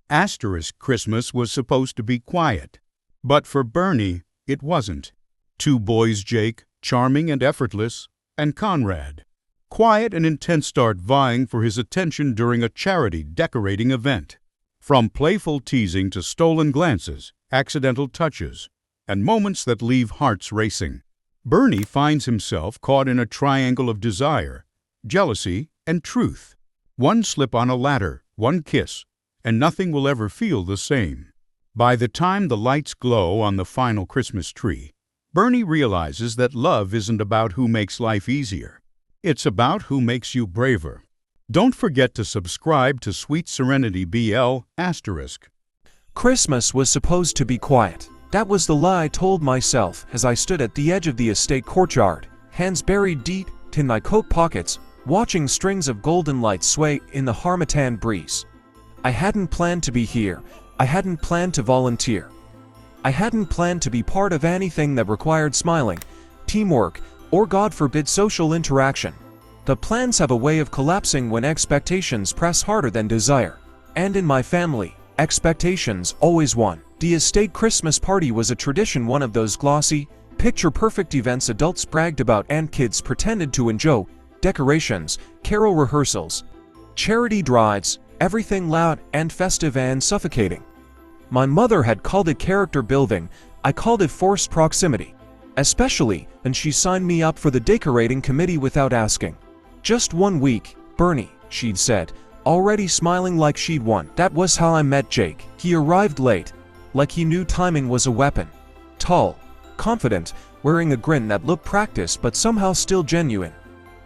Asterisk Christmas was supposed to be quiet. But for Bernie, it wasn't. Two boys, Jake, charming and effortless, and Conrad, quiet and intense, start vying for his attention during a charity decorating event. From playful teasing to stolen glances, accidental touches, and moments that leave hearts racing, Bernie finds himself caught in a triangle of desire, jealousy, and truth. One slip on a ladder, one kiss, and nothing will ever feel the same. By the time the lights glow on the final Christmas tree, Bernie realizes that love isn't about who makes life easier. It's about who makes you braver. Don't forget to subscribe to Sweet Serenity BL*. Christmas was supposed to be quiet. That was the lie I told myself as I stood at the edge of the estate courtyard, hands buried deep in my coat pockets, watching strings of golden lights sway in the harmattan breeze. I hadn't planned to be here. I hadn't planned to volunteer. I hadn't planned to be part of anything that required smiling, teamwork, or God forbid social interaction. The plans have a way of collapsing when expectations press harder than desire. And in my family, expectations always won. The estate Christmas party was a tradition, one of those glossy, picture-perfect events adults bragged about and kids pretended to enjoy. Decorations, carol rehearsals, charity drives, everything loud and festive and suffocating. My mother had called it character building. I called it forced proximity. Especially when she signed me up for the decorating committee without asking. Just 1 week, Bernie, she'd said, already smiling like she'd won. That was how I met Jake. He arrived late, like he knew timing was a weapon. Tall, confident, wearing a grin that looked practiced but somehow still genuine.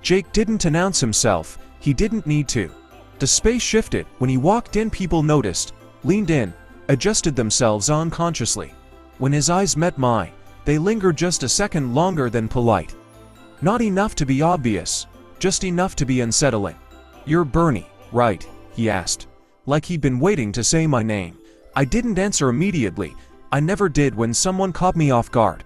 Jake didn't announce himself. He didn't need to. The space shifted. When he walked in, people noticed, leaned in, adjusted themselves unconsciously. When his eyes met mine, they lingered just a second longer than polite. Not enough to be obvious, just enough to be unsettling. "You're Bernie, right?" he asked, like he'd been waiting to say my name. I didn't answer immediately. I never did when someone caught me off guard.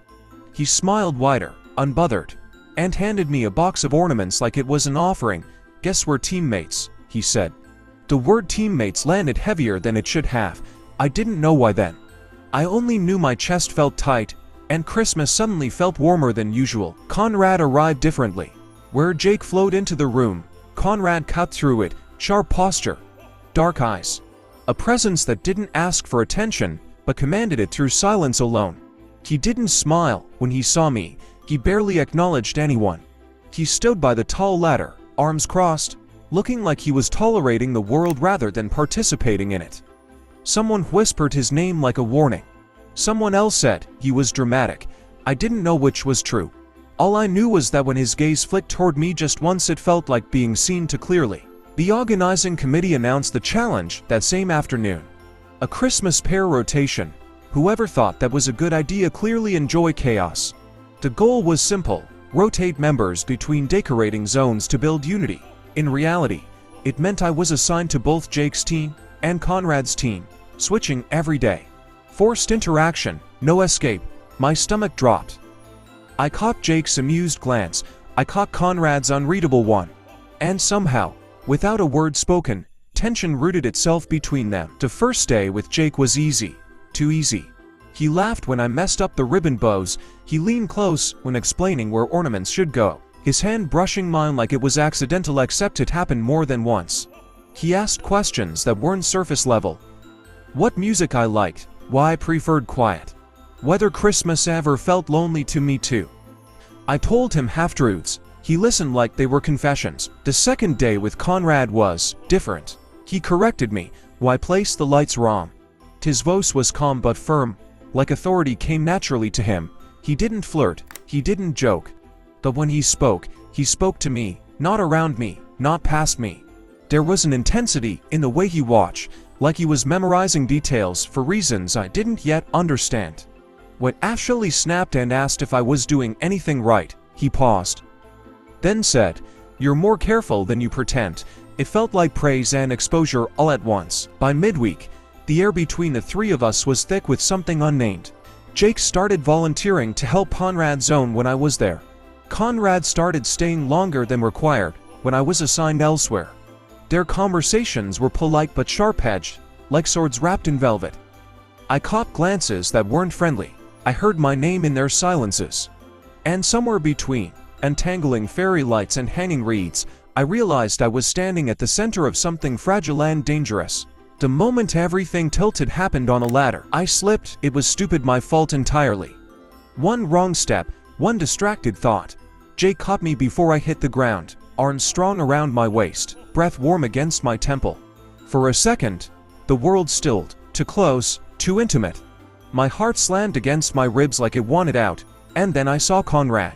He smiled wider, unbothered, and handed me a box of ornaments like it was an offering. "Guess we're teammates," he said. The word teammates landed heavier than it should have. I didn't know why then. I only knew my chest felt tight, and Christmas suddenly felt warmer than usual. Conrad arrived differently. Where Jake flowed into the room, Conrad cut through it, sharp posture, dark eyes. A presence that didn't ask for attention, but commanded it through silence alone. He didn't smile when he saw me. He barely acknowledged anyone. He stood by the tall ladder, arms crossed, looking like he was tolerating the world rather than participating in it. Someone whispered his name like a warning. Someone else said he was dramatic. I didn't know which was true. All I knew was that when his gaze flicked toward me just once, it felt like being seen too clearly. The organizing committee announced the challenge that same afternoon. A Christmas pair rotation. Whoever thought that was a good idea clearly enjoyed chaos. The goal was simple: rotate members between decorating zones to build unity. In reality, it meant I was assigned to both Jake's team and Conrad's team, switching every day. Forced interaction, no escape. My stomach dropped. I caught Jake's amused glance. I caught Conrad's unreadable one. And somehow, without a word spoken, tension rooted itself between them. The first day with Jake was easy. Too easy. He laughed when I messed up the ribbon bows. He leaned close when explaining where ornaments should go, his hand brushing mine like it was accidental, except it happened more than once. He asked questions that weren't surface level. What music I liked, why I preferred quiet, whether Christmas ever felt lonely to me too. I told him half-truths. He listened like they were confessions. The second day with Conrad was different. He corrected me, why I placed the lights wrong. His voice was calm but firm, like authority came naturally to him. He didn't flirt, he didn't joke. But when he spoke to me, not around me, not past me. There was an intensity in the way he watched, like he was memorizing details for reasons I didn't yet understand. When Ashley snapped and asked if I was doing anything right, he paused. Then said, "You're more careful than you pretend." It felt like praise and exposure all at once. By midweek, the air between the three of us was thick with something unnamed. Jake started volunteering to help Conrad's zone when I was there. Conrad started staying longer than required when I was assigned elsewhere. Their conversations were polite but sharp-edged, like swords wrapped in velvet. I caught glances that weren't friendly. I heard my name in their silences. And somewhere between, untangling fairy lights and hanging reeds, I realized I was standing at the center of something fragile and dangerous. The moment everything tilted happened on a ladder. I slipped. It was stupid, my fault entirely. One wrong step, one distracted thought. Jake caught me before I hit the ground, arms strong around my waist, breath warm against my temple. For a second, the world stilled, too close, too intimate. My heart slammed against my ribs like it wanted out, and then I saw Conrad.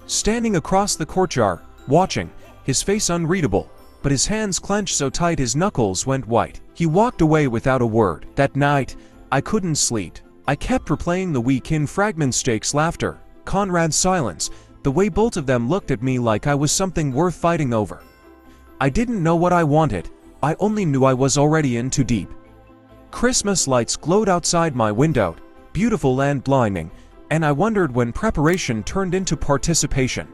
Standing across the courtyard, watching, his face unreadable, but his hands clenched so tight his knuckles went white. He walked away without a word. That night, I couldn't sleep. I kept replaying the week-in fragments, Jake's laughter, Conrad's silence, the way both of them looked at me like I was something worth fighting over. I didn't know what I wanted. I only knew I was already in too deep. Christmas lights glowed outside my window, beautiful and blinding, and I wondered when preparation turned into participation.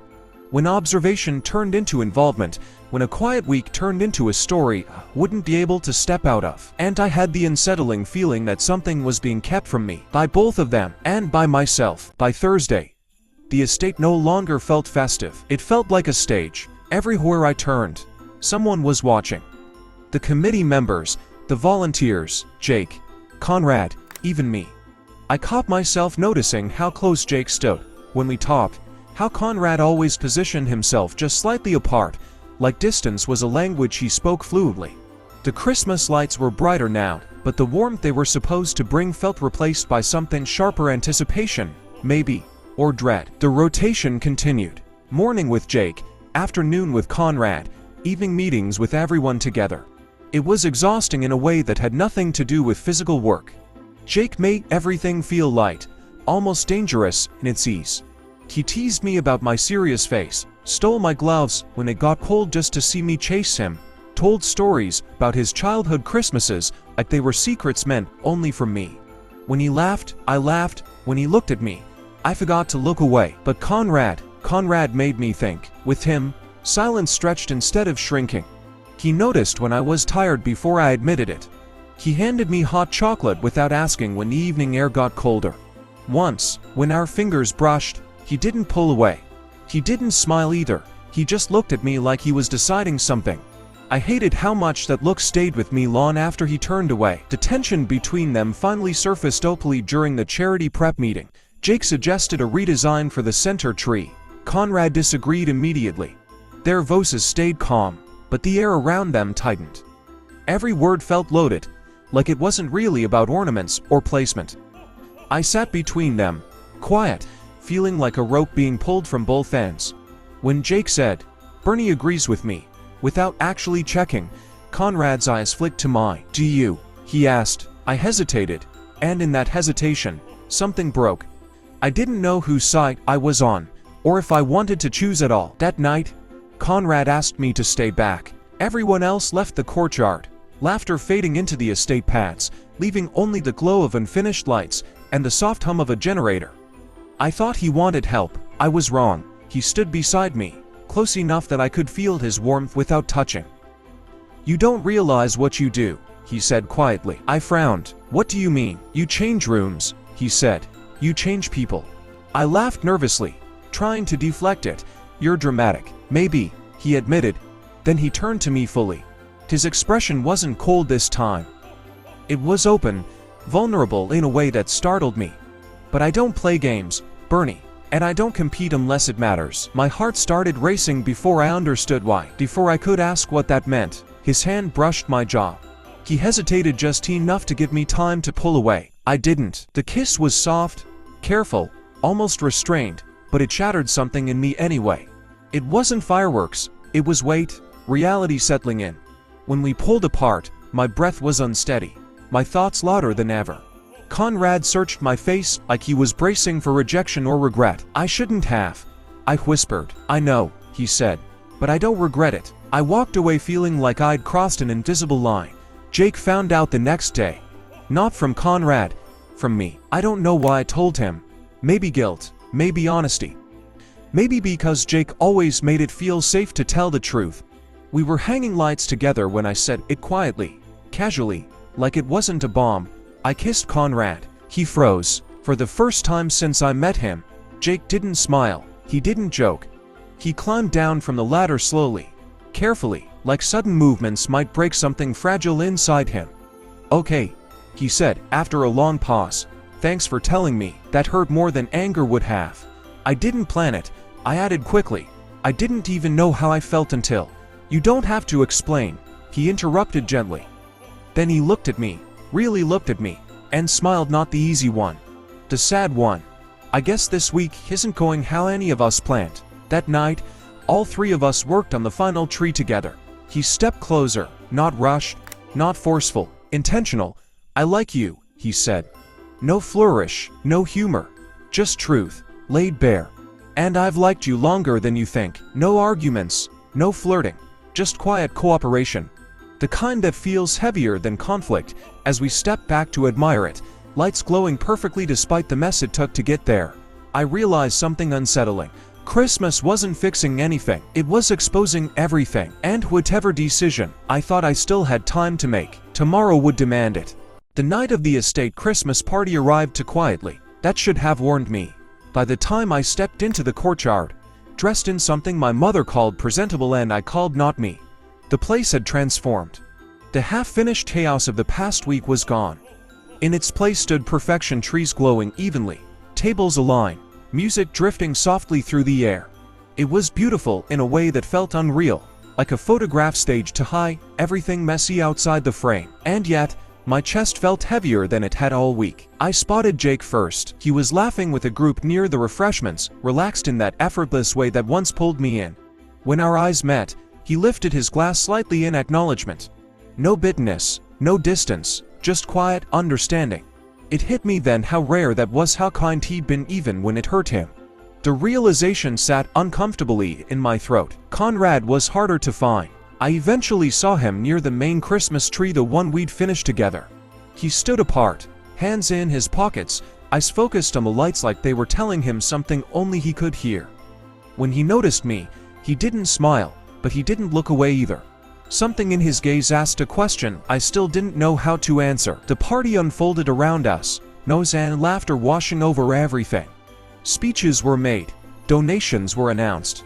When observation turned into involvement, when a quiet week turned into a story I wouldn't be able to step out of. And I had the unsettling feeling that something was being kept from me, by both of them, and by myself. By Thursday, the estate no longer felt festive. It felt like a stage. Everywhere I turned, someone was watching. The committee members, the volunteers, Jake, Conrad, even me. I caught myself noticing how close Jake stood when we talked, how Conrad always positioned himself just slightly apart, like distance was a language he spoke fluently. The Christmas lights were brighter now, but the warmth they were supposed to bring felt replaced by something sharper: anticipation, maybe, or dread. The rotation continued. Morning with Jake, afternoon with Conrad, evening meetings with everyone together. It was exhausting in a way that had nothing to do with physical work. Jake made everything feel light, almost dangerous in its ease. He teased me about my serious face, stole my gloves when it got cold just to see me chase him, told stories about his childhood Christmases like they were secrets meant only from me. When he laughed, I laughed. When he looked at me, I forgot to look away. But Conrad made me think. With him, silence stretched instead of shrinking. He noticed when I was tired before I admitted it. He handed me hot chocolate without asking when the evening air got colder. Once, when our fingers brushed, he didn't pull away. He didn't smile either. He just looked at me like he was deciding something. I hated how much that look stayed with me long after he turned away. The tension between them finally surfaced openly during the charity prep meeting. Jake suggested a redesign for the center tree. Conrad disagreed immediately. Their voices stayed calm, but the air around them tightened. Every word felt loaded, like it wasn't really about ornaments or placement. I sat between them, quiet, feeling like a rope being pulled from both ends. When Jake said, "Bernie agrees with me," without actually checking, Conrad's eyes flicked to mine. "Do you?" he asked. I hesitated, and in that hesitation, something broke. I didn't know whose side I was on, or if I wanted to choose at all. That night, Conrad asked me to stay back. Everyone else left the courtyard, laughter fading into the estate paths, leaving only the glow of unfinished lights and the soft hum of a generator. I thought he wanted help. I was wrong. He stood beside me, close enough that I could feel his warmth without touching. "You don't realize what you do," he said quietly. I frowned. "What do you mean?" "You change rooms," he said. "You change people." I laughed nervously, trying to deflect it. "You're dramatic." "Maybe," he admitted. Then he turned to me fully. His expression wasn't cold this time. It was open, vulnerable in a way that startled me. "But I don't play games, Bernie, and I don't compete unless it matters." My heart started racing before I understood why. Before I could ask what that meant, his hand brushed my jaw. He hesitated just enough to give me time to pull away. I didn't. The kiss was soft, careful, almost restrained, but it shattered something in me anyway. It wasn't fireworks, it was weight, reality settling in. When we pulled apart, my breath was unsteady, my thoughts louder than ever. Conrad searched my face like he was bracing for rejection or regret. "I shouldn't have," I whispered. "I know," he said, "but I don't regret it." I walked away feeling like I'd crossed an invisible line. Jake found out the next day. Not from Conrad, from me. I don't know why I told him. Maybe guilt, maybe honesty. Maybe because Jake always made it feel safe to tell the truth. We were hanging lights together when I said it quietly, casually, like it wasn't a bomb. I kissed Conrad. He froze. For the first time since I met him, Jake didn't smile. He didn't joke. He climbed down from the ladder slowly, carefully, like sudden movements might break something fragile inside him. "Okay," he said after a long pause. "Thanks for telling me. That hurt more than anger would have." "I didn't plan it," I added quickly. "I didn't even know how I felt until—" "You don't have to explain," he interrupted gently. Then he looked at me, really looked at me, and smiled, not the easy one, the sad one. "I guess this week isn't going how any of us planned." That night, all three of us worked on the final tree together. He stepped closer, not rushed, not forceful, intentional. "I like you," he said. No flourish, no humor, just truth, laid bare. "And I've liked you longer than you think." No arguments, no flirting, just quiet cooperation. The kind that feels heavier than conflict as we step back to admire it, lights glowing perfectly despite the mess it took to get there. I realized something unsettling. Christmas wasn't fixing anything, it was exposing everything. And whatever decision I thought I still had time to make, tomorrow would demand it. The night of the estate Christmas party arrived too quietly. That should have warned me. By the time I stepped into the courtyard, dressed in something my mother called presentable and I called not me, the place had transformed. The half-finished chaos of the past week was gone. In its place stood perfection, trees glowing evenly, tables aligned, music drifting softly through the air. It was beautiful in a way that felt unreal, like a photograph staged to high, everything messy outside the frame. And yet, my chest felt heavier than it had all week. I spotted Jake first. He was laughing with a group near the refreshments, relaxed in that effortless way that once pulled me in. When our eyes met, he lifted his glass slightly in acknowledgement. No bitterness, no distance, just quiet understanding. It hit me then how rare that was, how kind he'd been even when it hurt him. The realization sat uncomfortably in my throat. Conrad was harder to find. I eventually saw him near the main Christmas tree, the one we'd finished together. He stood apart, hands in his pockets, eyes focused on the lights like they were telling him something only he could hear. When he noticed me, he didn't smile, but he didn't look away either. Something in his gaze asked a question I still didn't know how to answer. The party unfolded around us, noise and laughter washing over everything. Speeches were made, donations were announced.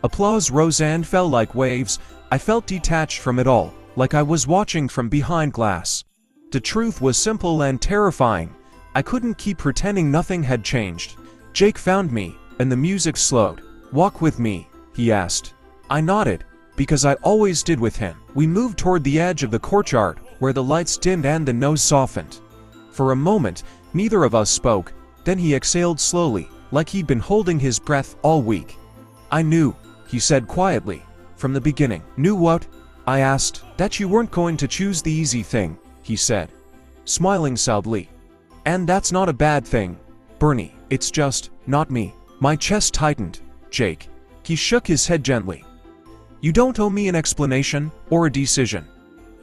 Applause rose and fell like waves. I felt detached from it all, like I was watching from behind glass. The truth was simple and terrifying. I couldn't keep pretending nothing had changed. Jake found me, and the music slowed. "Walk with me?" he asked. I nodded, because I always did with him. We moved toward the edge of the courtyard, where the lights dimmed and the noise softened. For a moment, neither of us spoke. Then he exhaled slowly, like he'd been holding his breath all week. "I knew," he said quietly, "from the beginning." "Knew what?" I asked. "That you weren't going to choose the easy thing," he said, smiling sadly. "And that's not a bad thing, Bernie. It's just not me." My chest tightened. "Jake." He shook his head gently. "You don't owe me an explanation or a decision.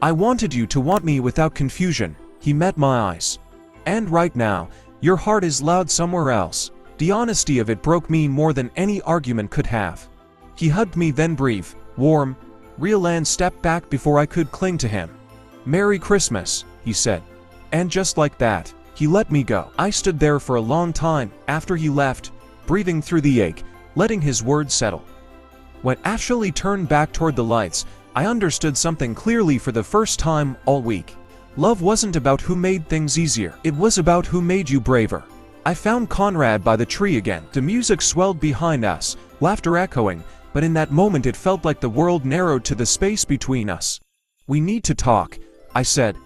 I wanted you to want me without confusion." He met my eyes. "And right now, your heart is loud somewhere else." The honesty of it broke me more than any argument could have. He hugged me, then brief, warm, real, and stepped back before I could cling to him. "Merry Christmas," he said. And just like that, he let me go. I stood there for a long time after he left, breathing through the ache, letting his words settle. When I actually turned back toward the lights, I understood something clearly for the first time all week. Love wasn't about who made things easier, it was about who made you braver. I found Conrad by the tree again. The music swelled behind us, laughter echoing, but in that moment it felt like the world narrowed to the space between us. "We need to talk," I said,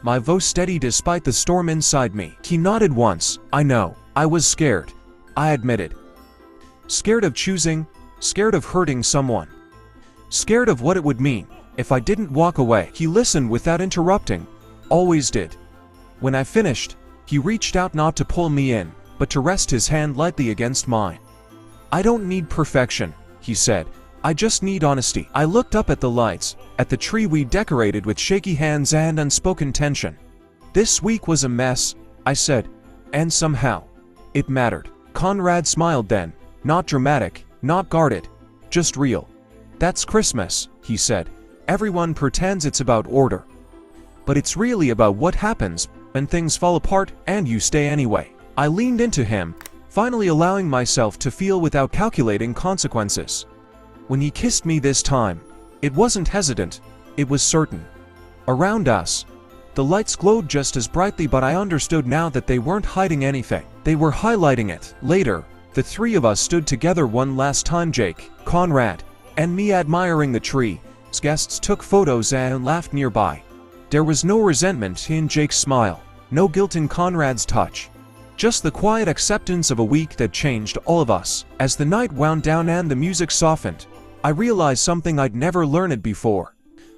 my voice steady despite the storm inside me. He nodded once. "I know. I was scared," I admitted. Scared of choosing, scared of hurting someone. Scared of what it would mean if I didn't walk away. He listened without interrupting, always did. When I finished, he reached out not to pull me in, but to rest his hand lightly against mine. "I don't need perfection," he said. "I just need honesty." I looked up at the lights, at the tree we decorated with shaky hands and unspoken tension. "This week was a mess," I said, "and somehow, it mattered." Conrad smiled then, not dramatic, not guarded, just real. "That's Christmas," he said. "Everyone pretends it's about order. but it's really about what happens when things fall apart and you stay anyway. I leaned into him, finally allowing myself to feel without calculating consequences. When he kissed me this time, it wasn't hesitant, it was certain. Around us, the lights glowed just as brightly, but I understood now that they weren't hiding anything. They were highlighting it. Later, the three of us stood together one last time, Jake, Conrad, and me, admiring the tree. Guests took photos and laughed nearby. There was no resentment in Jake's smile, no guilt in Conrad's touch. Just the quiet acceptance of a week that changed all of us. As the night wound down and the music softened, I realized something I'd never learned before.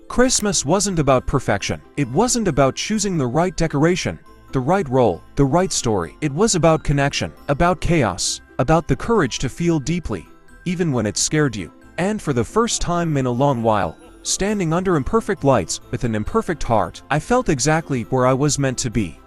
Christmas wasn't about perfection. It wasn't about choosing the right decoration, the right role, the right story. It was about connection, about chaos, about the courage to feel deeply, even when it scared you. And for the first time in a long while, standing under imperfect lights with an imperfect heart, I felt exactly where I was meant to be.